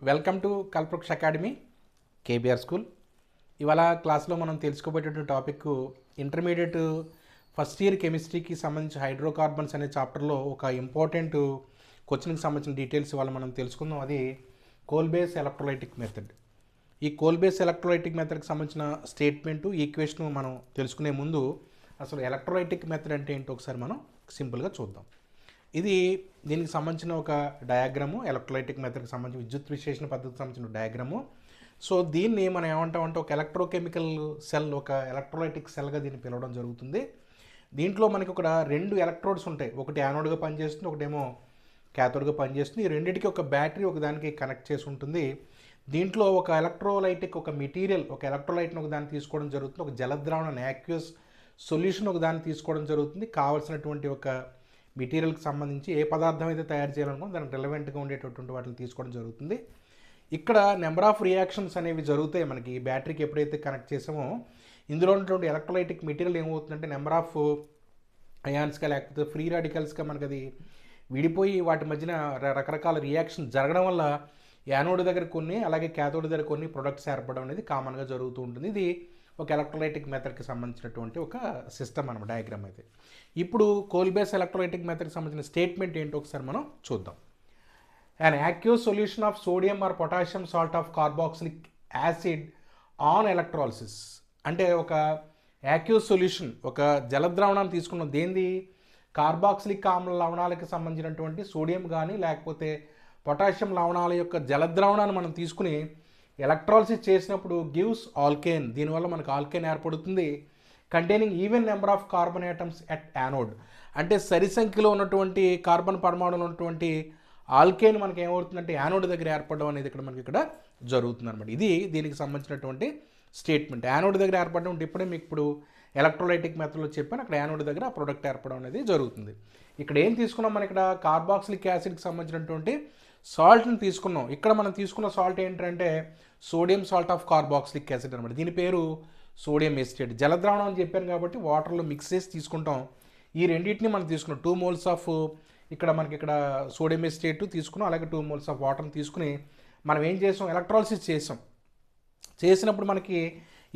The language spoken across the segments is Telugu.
Welcome to Kalpavriksha academy KBR school. ఇవాళ క్లాస్లో మనం తెలుసుకోబోయేటువంటి టాపిక్ ఇంటర్మీడియట్ ఫస్ట్ ఇయర్ కెమిస్ట్రీకి సంబంధించి హైడ్రోకార్బన్స్ అనే చాప్టర్లో ఒక ఇంపార్టెంట్ క్వశ్చన్కి సంబంధించిన డీటెయిల్స్ ఇవాళ మనం తెలుసుకుందాం. అది కోల్ బేస్ ఎలక్ట్రోలైటిక్ మెథడ్. ఈ కోల్ బేస్ ఎలక్ట్రోలైటిక్ మెథడ్కి సంబంధించిన స్టేట్మెంటు ఈక్వేషన్ మనం తెలుసుకునే ముందు అసలు ఎలక్ట్రోలైటిక్ మెథడ్ అంటే ఏంటో ఒకసారి మనం సింపుల్గా చూద్దాం. ఇది దీనికి సంబంధించిన ఒక డయాగ్రాము, ఎలక్ట్రోలైటిక్ మెథడ్కి సంబంధించిన విద్యుత్ విశ్లేషణ పద్ధతికి సంబంధించిన డయాగ్రాము. సో దీన్ని మనం ఏమంటామంటే ఒక ఎలక్ట్రోకెమికల్ సెల్, ఒక ఎలక్ట్రోలైటిక్ సెల్గా దీన్ని పిలవడం జరుగుతుంది. దీంట్లో మనకి ఒక రెండు ఎలక్ట్రోడ్స్ ఉంటాయి. ఒకటి యానోడ్గా పనిచేస్తుంది, ఒకటేమో క్యాథోడ్గా పనిచేస్తుంది. ఈ రెండింటికి ఒక బ్యాటరీ ఒక దానికి కనెక్ట్ చేసి ఉంటుంది. దీంట్లో ఒక ఎలక్ట్రోలైటిక్ ఒక మెటీరియల్, ఒక ఎలక్ట్రోలైట్ని ఒక దాన్ని తీసుకోవడం జరుగుతుంది. ఒక జలద్రావణ యాక్యూస్ సొల్యూషన్ ఒక దాన్ని తీసుకోవడం జరుగుతుంది. కావాల్సినటువంటి ఒక మెటీరియల్కి సంబంధించి ఏ పదార్థం అయితే తయారు చేయాలనుకో దానికి రిలవెంట్గా ఉండేటటువంటి వాటిని తీసుకోవడం జరుగుతుంది. ఇక్కడ నెంబర్ ఆఫ్ రియాక్షన్స్ అనేవి జరుగుతాయి. మనకి బ్యాటరీకి ఎప్పుడైతే కనెక్ట్ చేసామో ఇందులో ఉన్నటువంటి ఎలక్ట్రోలైటిక్ మెటీరియల్ ఏమవుతుందంటే నెంబర్ ఆఫ్ అయాన్స్గా లేకపోతే ఫ్రీ రాడికల్స్గా మనకి అది విడిపోయి వాటి మధ్యన రకరకాల రియాక్షన్ జరగడం వల్ల యానోడ్ దగ్గర కొన్ని, అలాగే క్యాథోడ్ దగ్గర కొన్ని ప్రొడక్ట్స్ ఏర్పడడం అనేది కామన్గా జరుగుతూ ఉంటుంది. ఇది ఒక ఎలక్ట్రోలైటిక్ మెథడ్కి సంబంధించినటువంటి ఒక సిస్టమ్ అన్నమాట, డయాగ్రామ్ అయితే. ఇప్పుడు కోల్ బేస్ ఎలక్ట్రోలైటిక్ మెథడ్కి సంబంధించిన స్టేట్మెంట్ ఏంటో ఒకసారి మనం చూద్దాం. an aqueous solution of sodium or potassium salt of carboxylic acid on electrolysis. అంటే ఒక యాక్యూస్ సొల్యూషన్, ఒక జలద్రావణాన్ని తీసుకున్నాం. దేనిది? కార్బాక్సిలిక్ ఆమ్ల లవణాలకు సంబంధించినటువంటి సోడియం కానీ లేకపోతే పొటాషియం లవణాల యొక్క జలద్రావణాన్ని మనం తీసుకుని ఎలక్ట్రాలిసిస్ చేసినప్పుడు గివ్స్ ఆల్కేన్. దీనివల్ల మనకు ఆల్కేన్ ఏర్పడుతుంది. Containing even number of carbon atoms at anode. అంటే సరి సంఖ్యలో ఉన్నటువంటి కార్బన్ పరమాణువులు ఉన్నటువంటి ఆల్కేన్ మనకి ఏమవుతుందంటే యానోడ్ దగ్గర ఏర్పడడం అనేది మనకి ఇక్కడ జరుగుతుంది అనమాట. ఇది దీనికి సంబంధించినటువంటి స్టేట్మెంట్. యానోడ్ దగ్గర ఏర్పడడం అంటే ఇప్పుడే మీకు ఇప్పుడు ఎలక్ట్రోలైటిక్ మెథడ్లో చెప్పాను. అక్కడ యానోడ్ దగ్గర ఆ ప్రొడక్ట్ ఏర్పడడం అనేది జరుగుతుంది. ఇక్కడ ఏం తీసుకున్నాం? మనం ఇక్కడ కార్బాక్సిలిక్ యాసిడ్కి సంబంధించినటువంటి సాల్ట్ని తీసుకున్నాం. ఇక్కడ మనం తీసుకున్న సాల్ట్ ఏంటంటే sodium salt of carboxylic acid అనమాట. దీని పేరు సోడియం ఎస్టేట్. జలద్రావణం అని చెప్పాను కాబట్టి వాటర్లో మిక్స్ చేసి తీసుకుంటాం. ఈ రెండింటిని మనం తీసుకున్నాం. 2 moles ఆఫ్ ఇక్కడ మనకి ఇక్కడ సోడియం ఎస్టేట్ తీసుకున్నాం, అలాగే 2 moles ఆఫ్ వాటర్ని తీసుకుని మనం ఏం చేసాం? ఎలక్ట్రాలిసిస్ చేసాం. చేసినప్పుడు మనకి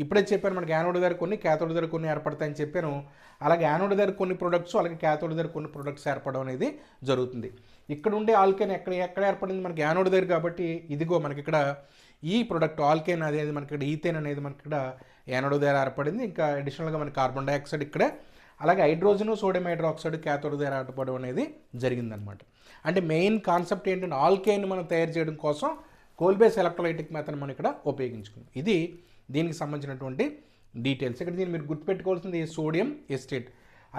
ఇప్పుడే చెప్పాను, మనకి యానోడ్ దగ్గర కొన్ని, క్యాథోడ్ దగ్గర కొన్ని ఏర్పడతాయని చెప్పాను. అలాగే యానోడ్ దగ్గర కొన్ని ప్రొడక్ట్స్, అలాగే క్యాథోడ్ దగ్గర కొన్ని ప్రొడక్ట్స్ ఏర్పడడం అనేది జరుగుతుంది. ఇక్కడ ఉండే ఆల్కేన్ ఎక్కడ ఏర్పడింది? మనకి యానోడ్ దగ్గర కాబట్టి ఇదిగో మనకి ఇక్కడ ఈ ప్రొడక్ట్ ఆల్కేన్ అనేది మనకి ఇక్కడ ఈథేన్ అనేది మనకి ఇక్కడ యానోడ్ దగ్గర ఏర్పడింది. ఇంకా అడిషనల్గా మనకి కార్బన్ డైఆక్సైడ్ ఇక్కడ, అలాగే హైడ్రోజన్, సోడియం హైడ్రాక్సైడ్ క్యాథోడ్ దగ్గర ఏర్పడడం అనేది జరిగిందనమాట. అంటే మెయిన్ కాన్సెప్ట్ ఏంటంటే ఆల్కేన్ మనం తయారు చేయడం కోసం కోల్ బేస్ ఎలక్ట్రోలైటిక్ మెథడ్ మనం ఇక్కడ ఉపయోగించుకున్నాం. ఇది దీనికి సంబంధించినటువంటి డీటెయిల్స్. ఇక్కడ దీన్ని మీరు గుర్తుపెట్టుకోవాల్సింది సోడియం ఎస్టేట్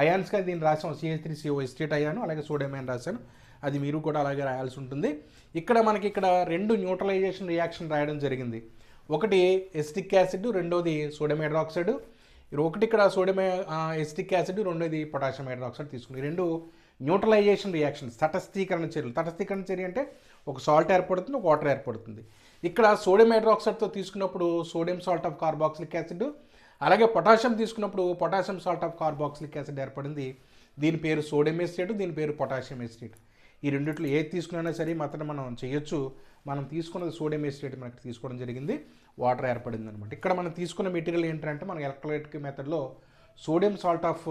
అయాన్స్గా దీన్ని రాసాం. CH3CO ఎస్టేట్ అయ్యాను, అలాగే సోడియం అయాన్ రాశాను. అది మీరు కూడా అలాగే రాయాల్సి ఉంటుంది. ఇక్కడ మనకి ఇక్కడ రెండు న్యూట్రలైజేషన్ రియాక్షన్ రాయడం జరిగింది. ఒకటి ఎసిటిక్ యాసిడ్, రెండోది సోడియం హైడ్రాక్సైడ్. ఒకటి ఇక్కడ సోడియం ఎసిటిక్ యాసిడ్, రెండోది పొటాషియం హైడ్రాక్సైడ్ తీసుకుని రెండు న్యూట్రలైజేషన్ రియాక్షన్స్, తటస్థీకరణ చర్యలు. తటస్థీకరణ చర్య అంటే ఒక సాల్ట్ ఏర్పడుతుంది, ఒక వాటర్ ఏర్పడుతుంది. ఇక్కడ సోడియం హైడ్రాక్సైడ్తో తీసుకున్నప్పుడు sodium salt of carboxylic acid, అలాగే పొటాషియం తీసుకున్నప్పుడు potassium salt of carboxylic acid ఏర్పడింది. దీని పేరు సోడియం ఎస్టేట్, దీని పేరు పొటాషియం ఎస్టేట్. ఈ రెండిట్లో ఏది తీసుకున్నా సరే మాత్రం మనం చేయొచ్చు. మనం తీసుకున్నది సోడియం ఎస్టేట్ మనకి తీసుకోవడం జరిగింది, వాటర్ ఏర్పడింది అనమాట. ఇక్కడ మనం తీసుకున్న మెటీరియల్ ఏంటంటే మన ఎలక్ట్రోలైటిక్ మెథడ్లో sodium salt of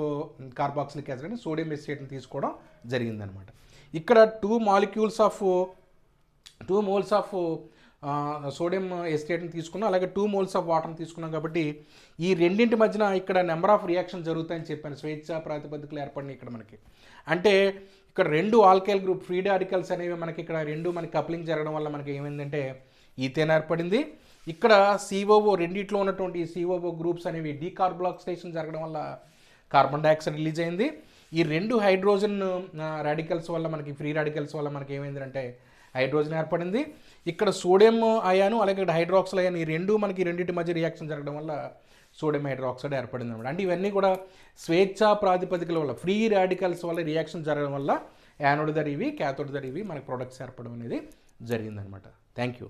carboxylic acid అని సోడియం ఎస్టేట్ని తీసుకోవడం జరిగిందనమాట. ఇక్కడ 2 moles ఆఫ్ సోడియం ఎస్టేట్ని తీసుకున్నాం, అలాగే 2 moles ఆఫ్ వాటర్ని తీసుకున్నాం. కాబట్టి ఈ రెండింటి మధ్యన ఇక్కడ నెంబర్ ఆఫ్ రియాక్షన్ జరుగుతాయని చెప్పాను. స్వేచ్ఛ ప్రాతిపదికలు ఏర్పడినాయి ఇక్కడ మనకి. అంటే ఇక్కడ రెండు ఆల్కైల్ గ్రూప్ ఫ్రీ రాడికల్స్ అనేవి మనకి ఇక్కడ రెండు మనకి కప్లింగ్ జరగడం వల్ల మనకి ఏమైందంటే ఈథేన్ ఏర్పడింది. ఇక్కడ COO రెండిట్లో ఉన్నటువంటి COO గ్రూప్స్ అనేవి డీకార్బోక్సిలేషన్ జరగడం వల్ల కార్బన్ డైఆక్సైడ్ రిలీజ్ అయింది. ఈ రెండు హైడ్రోజన్ రాడికల్స్ వల్ల మనకి ఫ్రీ రాడికల్స్ వల్ల మనకి ఏమైందంటే హైడ్రోజన్ ఏర్పడింది. ఇక్కడ సోడియం అయాను, అలాగే ఇక్కడ హైడ్రాక్సైల్ అయాను, ఈ రెండు మనకి రెండింటి మధ్య రియాక్షన్ జరగడం వల్ల సోడియం హైడ్రాక్సైడ్ ఏర్పడింది అనమాట. అంటే ఇవన్నీ కూడా స్వేచ్ఛ ప్రాతిపదికల వల్ల, ఫ్రీ రాడికల్స్ వల్ల రియాక్షన్ జరగడం వల్ల యానోడ్ దగ్గర ఇవి, క్యాథోడ్ దగ్గర ఇవి మనకి ప్రొడక్ట్స్ ఏర్పడడం అనేది జరిగిందనమాట. Thank you.